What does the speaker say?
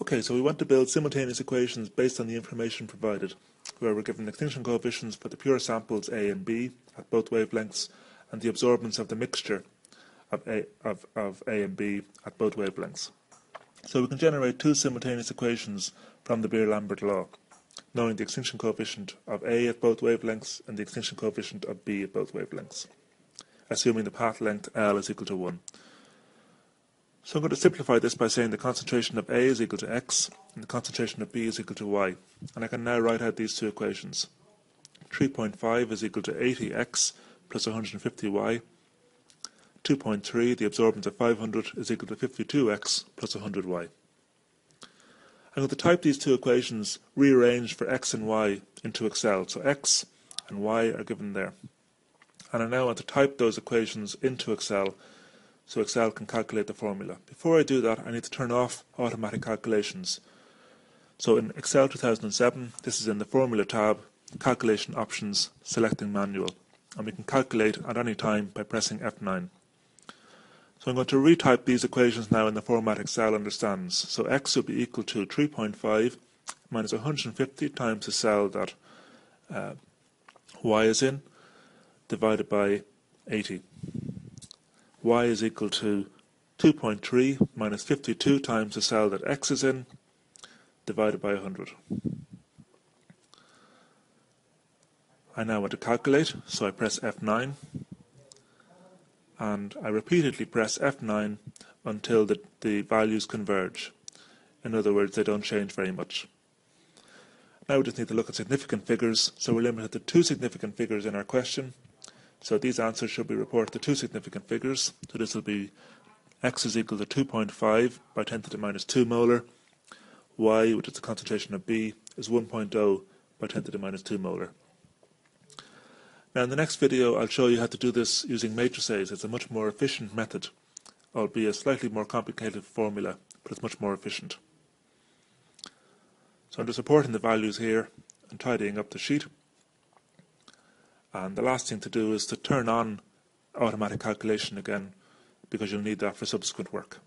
Okay, so we want to build simultaneous equations based on the information provided, where we're given extinction coefficients for the pure samples A and B at both wavelengths, and the absorbance of the mixture of A and B at both wavelengths. So we can generate two simultaneous equations from the Beer-Lambert law, knowing the extinction coefficient of A at both wavelengths and the extinction coefficient of B at both wavelengths, assuming the path length L is equal to 1. So I'm going to simplify this by saying the concentration of A is equal to x and the concentration of B is equal to y. And I can now write out these two equations. 3.5 is equal to 80x plus 150y. 2.3, the absorbance of 500, is equal to 52x plus 100y. I'm going to type these two equations rearranged for x and y into Excel. So x and y are given there. And I now want to type those equations into Excel so Excel can calculate the formula. Before I do that, I need to turn off automatic calculations. So in Excel 2007, this is in the Formula tab, Calculation Options, selecting Manual. And we can calculate at any time by pressing F9. So I'm going to retype these equations now in the format Excel understands. So x will be equal to 3.5 minus 150 times the cell that y is in, divided by 80. Y is equal to 2.3 minus 52 times the cell that x is in, divided by 100. I now want to calculate, so I press F9, and I repeatedly press F9 until the values converge. In other words, they don't change very much. Now we just need to look at significant figures, so we're limited to two significant figures in our question. So these answers should be reported to two significant figures. So this will be x is equal to 2.5 by 10 to the minus 2 molar. Y, which is the concentration of B, is 1.0 by 10 to the minus 2 molar. Now in the next video I'll show you how to do this using matrices. It's a much more efficient method, albeit a slightly more complicated formula, but it's much more efficient. So I'm just reporting the values here and tidying up the sheet. And the last thing to do is to turn on automatic calculation again, because you'll need that for subsequent work.